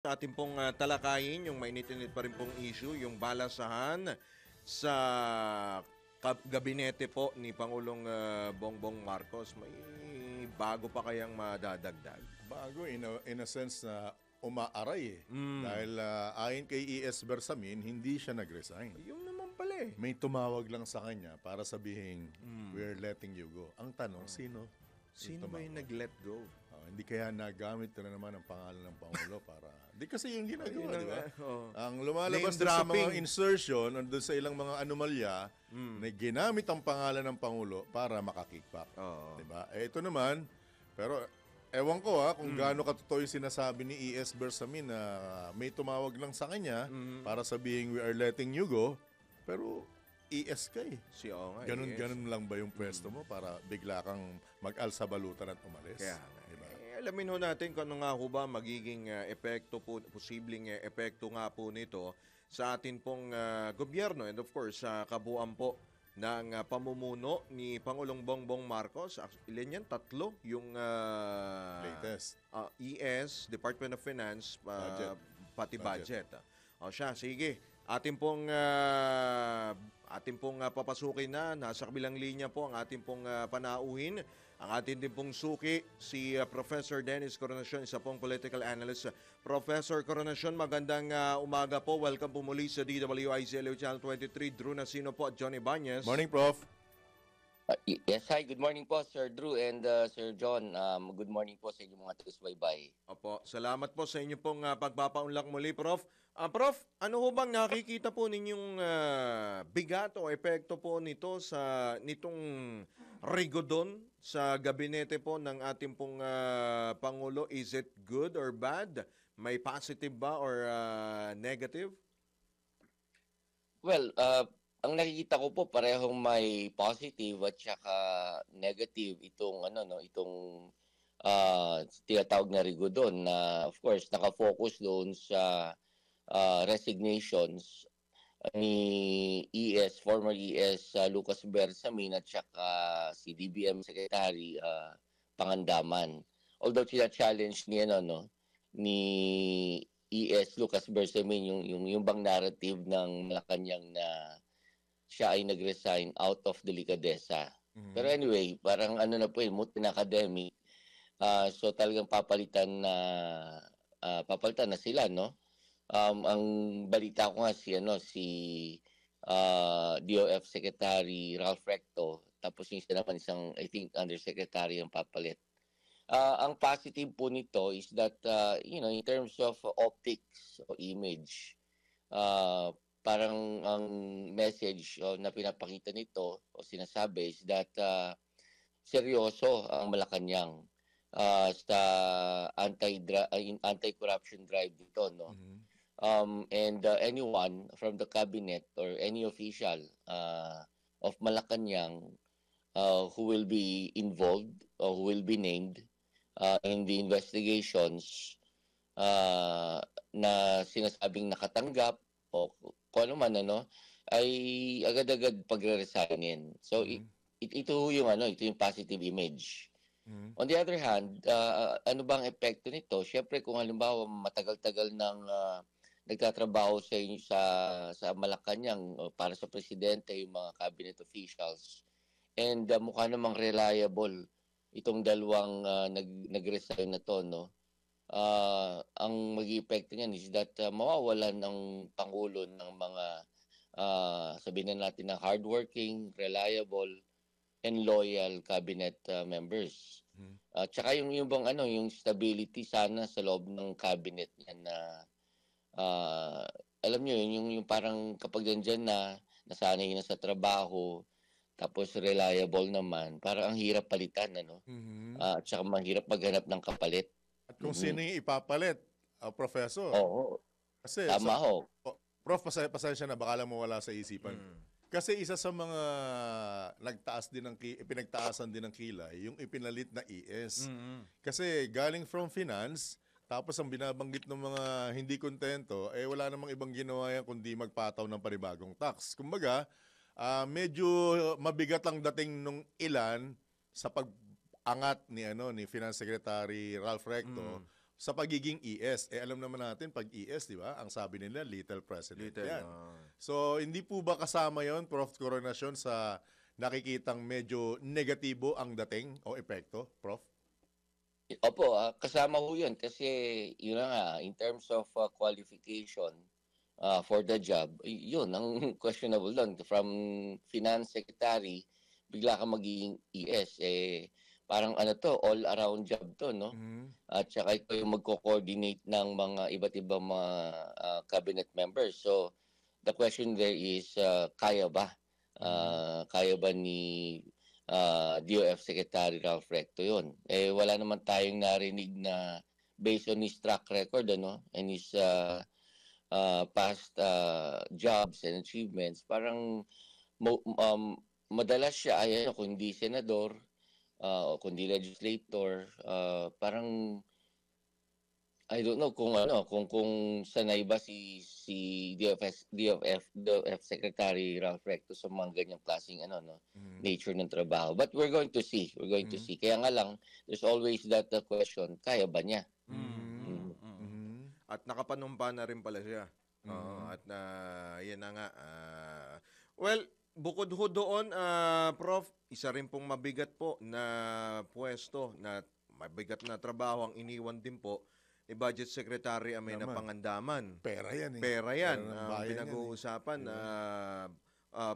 Sa ating pong talakayin, yung mainit-init pa rin pong issue, yung balasahan sa gabinete po ni Pangulong Bongbong Marcos. May bago pa kayang madadagdag? Bago in a sense na umaaray eh. Mm. Dahil ayon kay E.S. Bersamin, hindi siya nag-resign. Yung naman pala eh. May tumawag lang sa kanya para sabihin, we're letting you go. Ang tanong, sino? Sino ba yung nag-let go? Hindi kaya nagamit na naman ang pangalan ng Pangulo para... Di kasi yung ginagawa, Ayun di ba? oh. Ang lumalabas Name doon sa dropping. mga insertion, doon sa ilang mga anomalya, na ginamit ang pangalan ng Pangulo para makakickback. Oo. Di ba? Ito naman, pero ewan ko kung gaano katotoo yung sinasabi ni E.S. Bersamin na may tumawag lang sa kanya para sabihin we are letting you go, pero ES ka eh. Si O nga. Ganun lang ba yung pwesto mo para bigla kang mag-alsa balutan at umalis? Kaya nga. Diba? Alamin ho natin kung ano nga ho ba magiging epekto po, posibleng epekto nga po nito sa atin pong gobyerno and of course sa kabuuan po ng pamumuno ni Pangulong Bongbong Marcos. Ilan yan? 3 yung Latest. ES, Department of Finance, Budget. pati budget. O siya, sige. Ating pong papasukin na. Nasa kabilang linya po ang ating pong panauhin. Ang ating din pong suki, si Professor Dennis Coronacion, isa pong political analyst. Professor Coronacion, magandang umaga po. Welcome po muli sa DWIZ Channel 23. Drew Nasino po at Johnny Banez. Morning, Prof. Yes, hi. Good morning po, Sir Drew and Sir John. Good morning po sa inyong mga taga-subaybay. Opo, salamat po sa inyo pong pagpapaunlak muli, Prof. Prof, ano ho bang nakikita po ninyong bigat o epekto po nito sa nitong rigodon sa gabinete po ng ating pong Pangulo? Is it good or bad? May positive ba or negative? Well, ang nakikita ko po parehong may positive at saka negative itong tinatawag na rigodon na of course naka-focus doon sa resignations ni former ES Lucas Bersamin at saka si DBM Secretary Pangandaman. Although challenge ni ES Lucas Bersamin yung bang narrative ng Malacanang na siya ay nag-resign out of delikadesa. Pero anyway, parang moot na academic. So talagang papalitan na sila, no? Ang balita ko nga si DOF Secretary Ralph Recto, tapos yung isa naman isang, I think, undersecretary ang papalit. Ang positive po nito is that, in terms of optics o image, parang ang message na pinapakita nito o sinasabi is that seryoso ang Malacanang sa anti-corruption drive dito, no? And anyone from the cabinet or any official of Malacanang who will be involved or who will be named in the investigations na sinasabing nakatanggap o kung ano man ay agad-agad pagre-resignin. So ito yung positive image. On the other hand, ano bang epekto nito? Syempre kung halimbawa matagal-tagal nang nagtatrabaho sa Malacanang para sa presidente yung mga cabinet officials and mukha namang reliable itong dalawang nag-resign na to, no? Ang mag-i-epekto niyan is that mawawalan ng Pangulo ng mga sabihin na natin na hardworking, reliable, and loyal cabinet members. Tsaka yung bang yung stability sana sa loob ng cabinet niya na alam niyo yung parang kapag nandiyan na nasanay na sa trabaho tapos reliable naman, parang ang hirap palitan at saka mahirap maghanap ng kapalit. At kung sino yung ipapalit, Professor. Oo. Kasi Tama ho. Prof, pasensya na, baka lang mawala sa isipan. Kasi isa sa mga pinagtaasan din ng kilay, yung ipinalit na ES. Kasi galing from finance, tapos ang binabanggit ng mga hindi kontento, wala namang ibang ginawa yan kundi magpataw ng panibagong tax. Kumbaga, medyo mabigat ang dating nung ilan sa pag-angat ni Finance Secretary Ralph Recto sa pagiging ES. Alam naman natin, pag ES, di ba, ang sabi nila, little president Little, yan. So, hindi po ba kasama yon Prof. Coronation, sa nakikitang medyo negatibo ang dating o epekto, Prof? Opo, kasama ho yun kasi yun na nga, in terms of qualification for the job, yun ang questionable doon. From finance secretary, bigla ka magiging ES, parang ano to, all-around job to, no? At saka ito yung magko-coordinate ng mga iba't ibang mga cabinet members. So, the question there is, kaya ba? Kaya ba ni DOF Secretary Ralph Recto yun? Wala naman tayong narinig na based on his track record, ano? And his past jobs and achievements, parang madalas siya ay ano, kung hindi senador, kundi legislator, parang I don't know kung ano, kung sanay ba si DOF Secretary Ralph Recto sa mga ganyang klaseng ano, no, nature ng trabaho. But we're going to see. We're going to see. Kaya nga lang, there's always that question, kaya ba niya? At nakapanumpa na rin pala siya. Oo, at yan na nga. Well, bukod ho doon, Prof, isa rin pong mabigat po na pwesto, na mabigat na trabaho ang iniwan din po ni Budget Secretary Amenah Pangandaman. Pera yan eh. Pera yan. Pera ng Ang bayan pinag-uusapan,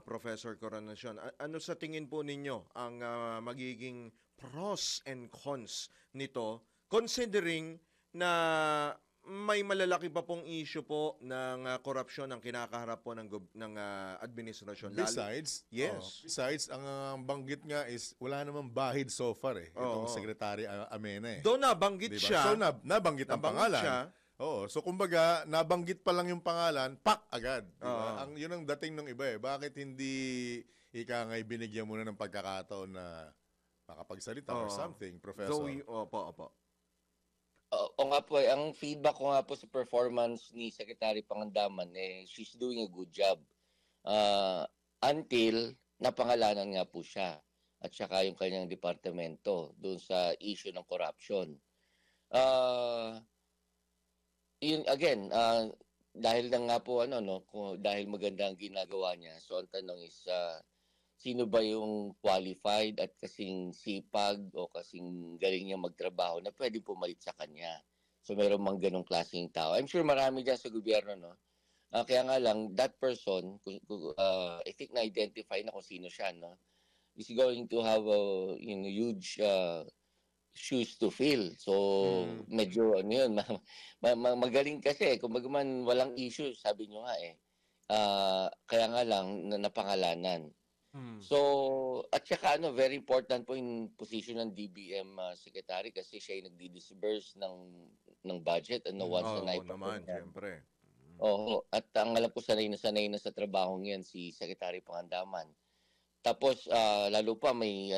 Professor Coronation. Ano sa tingin po ninyo ang magiging pros and cons nito, considering na may malalaki pa pong issue po ng korupsyon ang kinakaharap po ng administrasyon. Besides, besides, ang banggit nga is wala namang bahid so far itong Secretary Amenah Doon nabanggit diba? siya. So nabanggit ang pangalan. Siya. Oo, so kumbaga nabanggit pa lang yung pangalan, pak agad, diba? Yun ang dating ng iba Bakit hindi ika nga binigyan muna ng pagkakataon na makapagsalita or something, Professor? Opo. O nga po, ang feedback ko nga po sa performance ni Secretary Pangandaman, she's doing a good job. Until napangalanan nga po siya at saka yung kanyang departamento doon sa issue ng corruption. Yun again, dahil na nga po dahil maganda ang ginagawa niya. So ang tanong is sino ba yung qualified at kasing sipag o kasing galing niya magtrabaho na pwede pumalit sa kanya. So meron mang ganong klaseng tao. I'm sure marami dyan sa gobyerno, no? Kaya nga lang, that person, I think na-identify na kung sino siya, no? Is going to have huge shoes to fill. So medyo magaling kasi. Kung man walang issue, sabi nyo nga kaya nga lang napangalanan. So, at saka very important po yung position ng DBM Secretary kasi siya yung nagdi-disburse ng budget once na naipapon naman, siyempre. Oo, at ang alam ko sanay na sa trabaho niyan si Secretary Pangandaman. Tapos lalo pa may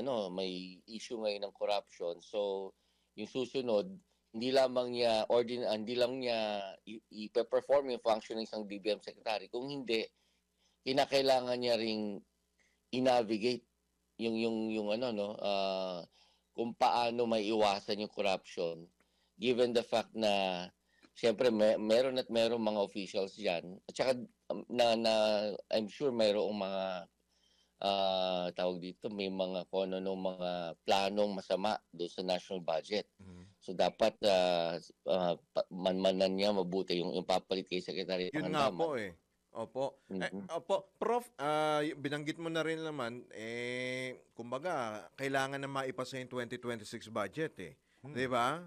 issue ngayon ng corruption. So, yung susunod, hindi lang niya i-perform yung function ng isang DBM Secretary. Kung hindi, kinakailangan niya ring i-navigate yung kung paano may iwasan yung corruption given the fact na siyempre meron mga officials diyan at saka na I'm sure mayroong mga tawag dito may mga mga planong masama doon sa national budget. So dapat manmanan niya mabuti yung papalit kay Secretary Pangandaman. Yun nga po Opo. Opo, Prof, binanggit mo na rin naman, kumbaga, kailangan na maipasa yung 2026 budget Di ba?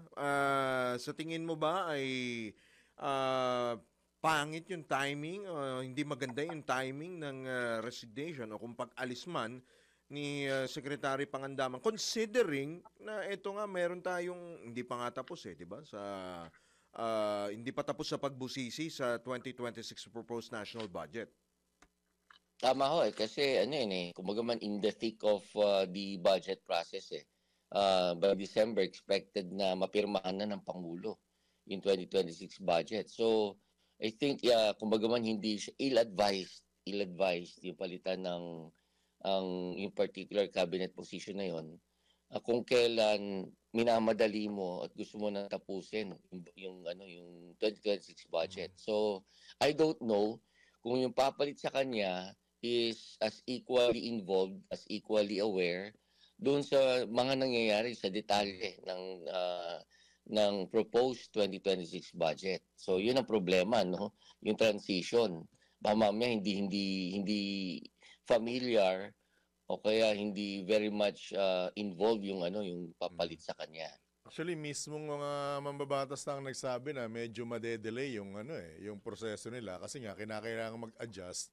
Sa tingin mo ba ay pangit yung timing, hindi maganda yung timing ng resignation o kung pag-alis man ni Secretary Pangandaman, considering na ito nga meron tayong hindi pa nga tapos di ba? Hindi pa tapos sa pagbusisi sa 2026 proposed national budget. Tama ho kasi kumbaga man in the thick of the budget process by December expected na mapirmahan na ng Pangulo yung 2026 budget. So I think kumbaga man hindi siya ill-advised yung palitan ng yung particular cabinet position na yon kung kailan minamadali mo at gusto mo na tapusin yung 2026 budget. So I don't know kung yung papalit sa kanya is as equally involved, as equally aware doon sa mga nangyayari sa detalye ng proposed 2026 budget. So yun ang problema, no? Yung transition. Baka mamaya hindi familiar o kaya hindi very much involved yung papalit sa kanya. Actually, mismong mga mambabatas na ang nagsabi na medyo madedelay yung proseso nila kasi nga kinakailangan mag-adjust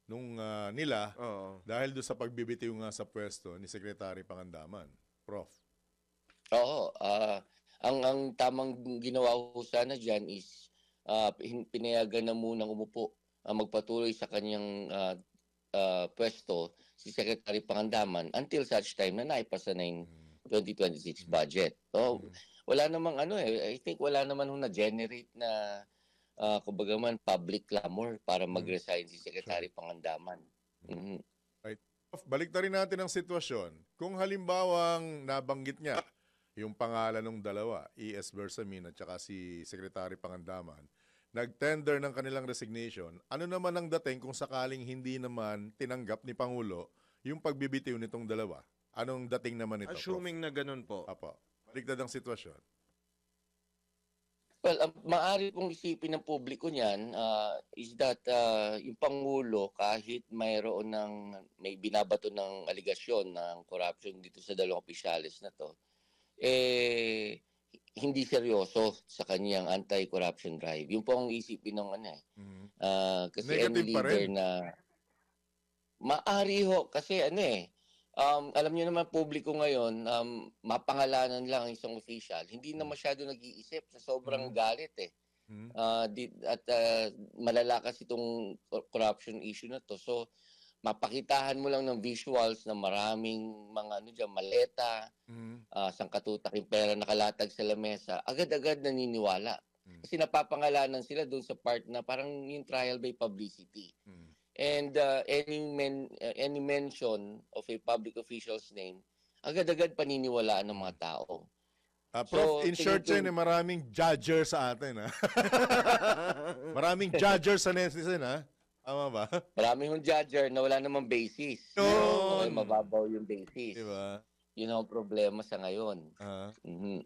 nung nila Oo. dahil do sa pagbibitiw nga sa pwesto ni Secretary Pangandaman. Prof. Oo, ang tamang ginawa ko sana diyan is pinayagan na munang umupo, magpatuloy sa kanyang pwesto si Secretary Pangandaman until such time na naipasa na yung 2026 budget. So, wala namang I think wala naman na-generate na kumbaga man public clamor para mag-resign si Secretary Pangandaman. Mhm. Prof, balik na rin natin ang sitwasyon. Kung halimbawang nabanggit niya yung pangalan ng dalawa, E.S. Bersamin at saka si Secretary Pangandaman, nag-tender ng kanilang resignation, ano naman ang dating kung sakaling hindi naman tinanggap ni Pangulo yung pagbibitiw nitong dalawa? Anong dating naman ito, Prof? Assuming na ganun po. Apo, baliktad ang sitwasyon. Well, ang maaari kong isipin ng publiko niyan is that yung Pangulo, kahit may binabato ng aligasyon ng corruption dito sa dalawang opisyalis na to, hindi seryoso sa kanyang anti-corruption drive. Yung po ang isipin ng kasi Negative any pa leader rin. na maaari ho, kasi alam niyo naman publiko ngayon, mapangalanan lang ang isang official. Hindi na masyado nag-iisip sa sobrang galit at malalakas itong corruption issue na to. So mapakitahan mo lang ng visuals na maraming mga maleta, sangkatutaking pera nakalatag sa lamesa, agad-agad naniniwala. Kasi napapangalanan sila doon sa part na parang yung trial by publicity. And any mention of a public official's name, agad-agad paniniwalaan ng mga tao. Prof, So, in short tingin yan, maraming judger sa atin. Maraming judger sa netizen, ha? Tama ba? Maraming yung judger na wala namang basis. Yun! Ay, mababaw yung basis. Diba? Yun ang problema sa ngayon. Mhm.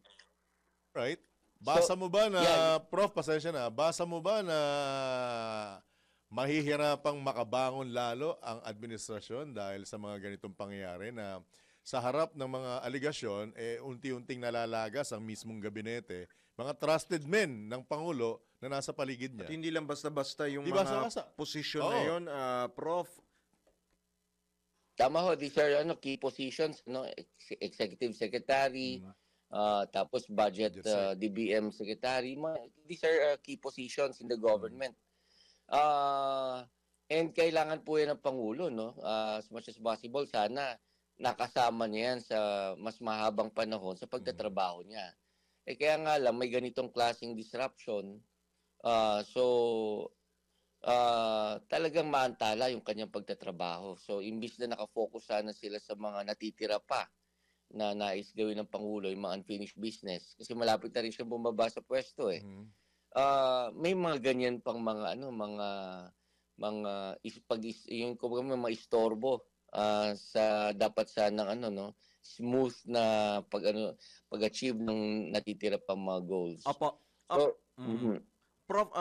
Right? Basa mo ba na, yeah. Prof, pasensya na, basa mo ba na mahihirapang makabangon lalo ang administrasyon dahil sa mga ganitong pangyayari na sa harap ng mga aligasyon, unti-unting nalalagas ang mismong gabinete, mga trusted men ng Pangulo na nasa paligid niya. At hindi lang basta-basta yung Di mga basta-basta. posisyon na yun, Prof. Tama ho, these are key positions, executive secretary, tapos budget DBM secretary. These are key positions in the government. And kailangan po yan ng Pangulo, as much as possible, sana nakasama niya yan sa mas mahabang panahon sa pagtatrabaho niya. Kaya nga lang, may ganitong klaseng disruption. Talagang maantala yung kanyang pagtatrabaho. So, imbis na nakafocus sana sila sa mga natitira pa na nais gawin ng Pangulo, yung mga unfinished business. Kasi malapit na rin siya bumaba sa pwesto may mga ganyan pang mga yung mga istorbo sa dapat sanang smooth na pag-achieve ng natitira pang mga goals. Apo. So, Prof,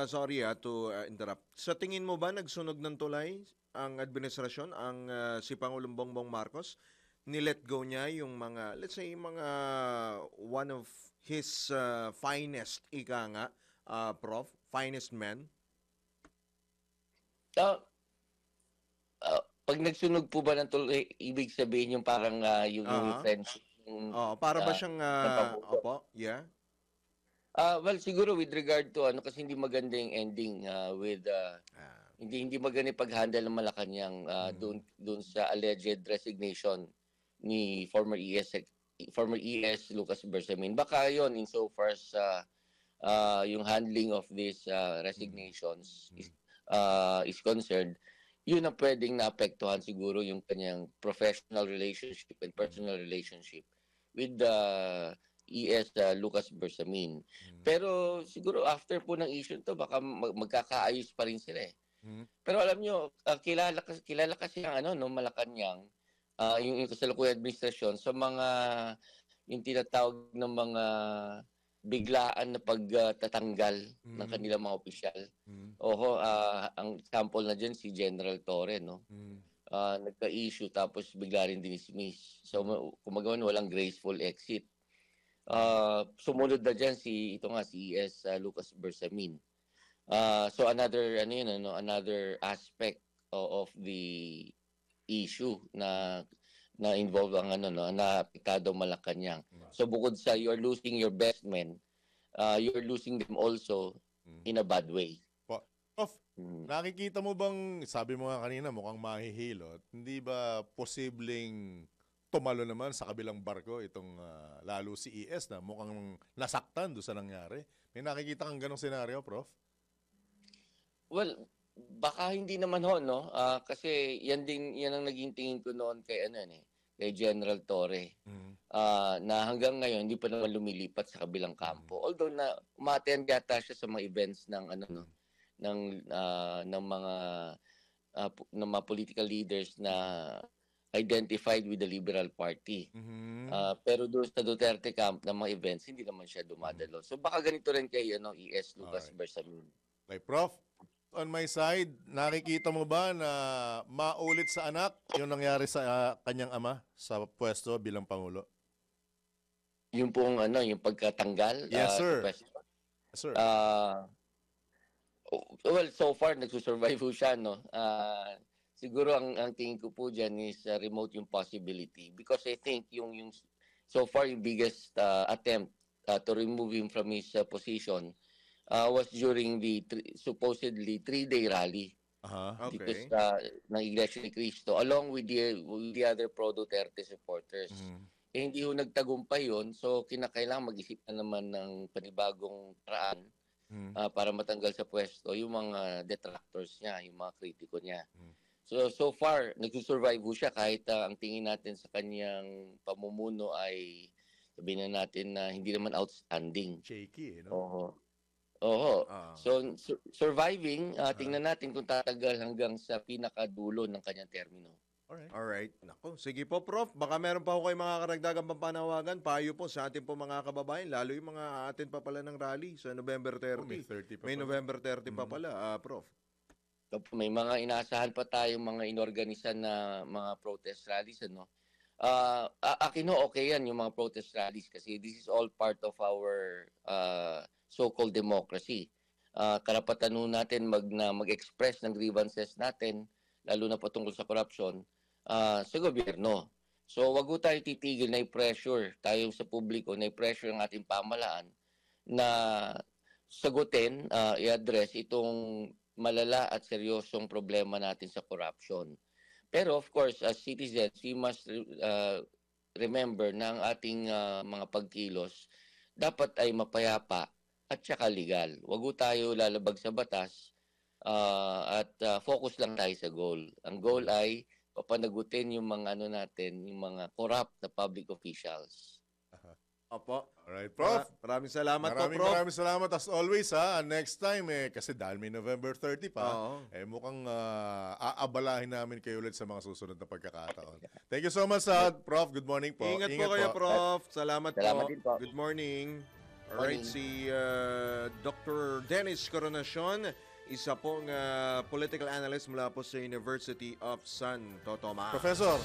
sorry to interrupt. Sa tingin mo ba nagsunog ng tulay ang administrasyon, si Pangulong Bongbong Marcos? Nilet go niya yung mga, let's say, mga one of his finest, ika nga, Prof, finest men? Pag nagsunog po ba ng tulay, ibig sabihin yung parang yung friendship. Para ba siyang, opo, yeah? Well, siguro with regard to kasi hindi maganda yung ending with hindi maganda yung pag-handle ng Malacanang doon sa alleged resignation ni former ES Lucas Bersamin. Baka yon insofar as yung handling of these resignations is concerned, yun ang puwedeng naapektuhan siguro yung kanyang professional relationship and personal relationship with the ES Lucas Bersamin. Pero siguro after po ng issue 'to baka magkakaayos pa rin sila, eh. Mhm. Pero alam niyo, kilala kasi ang ano 'no, Malacanang, yung kasalukuyang administrasyon sa mga yung tinatawag ng mga biglaan na pagtatanggal ng Mhm. kanilang mga opisyal. Mhm. Oo, ang example na diyan si General Torre 'no. Mhm. Nagka-issue tapos bigla rin dinismiss. So kumbaga walang graceful exit. Sumunod na diyan ito nga si ES Lucas Bersamin. So another ano yun ano, another aspect of the issue na involve ang ano no, na apektado Malacanang. So bukod sa you're losing your best men, you're losing them also in a bad way. Prof, Mm. nakikita mo bang, sabi mo nga kanina mukhang mahihilot, hindi ba posibleng tumalo naman sa kabilang barko itong lalo si ES na mukhang nasaktan doon sa nangyari? May nakikita kang ganong senaryo, Prof? Well, baka hindi naman ho, no? Kasi yan ang naging tingin ko noon kay kay General Torre. Na hanggang ngayon hindi pa naman lumilipat sa kabilang kampo. Although na umattend yata siya sa mga events ng ng mga political leaders na identified with the Liberal Party. Pero doon sa Duterte camp ng mga events, hindi naman siya dumadalo. So baka ganito rin kay ES Lucas Alright. Bersamin. Okay, Prof, on my side, nakikita mo ba na maulit sa anak yung nangyari sa kanyang ama sa pwesto bilang Pangulo? Yung pong yung pagkatanggal Yes, sa sir. pwesto. Yes, sir. Well, so far nagsusurvive po siya, no. Siguro ang tingin ko po diyan is remote yung possibility because I think yung so far yung biggest attempt to remove him from his position was during the supposedly 3-day rally dito Okay. ng Iglesia ni Cristo along with the other pro-Duterte supporters. Hindi ho nagtagumpay yun, so kinakailangan mag-isip na naman ng panibagong paraan para matanggal sa pwesto yung mga detractors niya, yung mga kritiko niya. So far, nagsusurvive ho siya kahit ang tingin natin sa kanyang pamumuno ay sabihin na natin na hindi naman outstanding. Shaky, no? Oo. Ah. So, surviving, tingnan natin kung tatagal hanggang sa pinakadulo ng kanyang termino. Alright. Nako, sige po, Prof. Baka meron pa ako kayo mga karagdagang pampanawagan. Payo po sa atin po mga kababayan, lalo yung mga atin pa pala ng rally sa November 30. May 30 pa May pala. November 30 pa pala, Prof. May mga inaasahan pa tayong mga inorganisan na mga protest rallies, akin ho, okay yan yung mga protest rallies kasi this is all part of our so-called democracy. Karapatan ho natin mag-express ng grievances natin, lalo na patungkol sa corruption, sa gobyerno. So wag ho tayo titigil na i-pressure tayo sa publiko, na i-pressure ang ating pamahalaan na sagutin, i-address itong malala at seryosong problema natin sa corruption. Pero of course, as citizens, we must remember na ang ating mga pagkilos dapat ay mapayapa at saka legal. Wag ho tayo lalabag sa batas at focus lang tayo sa goal. Ang goal ay papanagutin yung mga natin, yung mga corrupt na public officials. Opo. Alright, Prof. Maraming salamat po, Prof. Maraming salamat as always Next time kasi dahil may November 30 pa, Oo. mukhang aabalahin namin kayo ulit sa mga susunod na pagkakataon. Thank you so much, Prof. Good morning po. Ingat po kayo, Prof. Salamat Salamat po. din po. Good morning. Alright, Morning. si Dr. Dennis Coronacion, isa pong political analyst mula po sa University of Santo Tomas. Professor,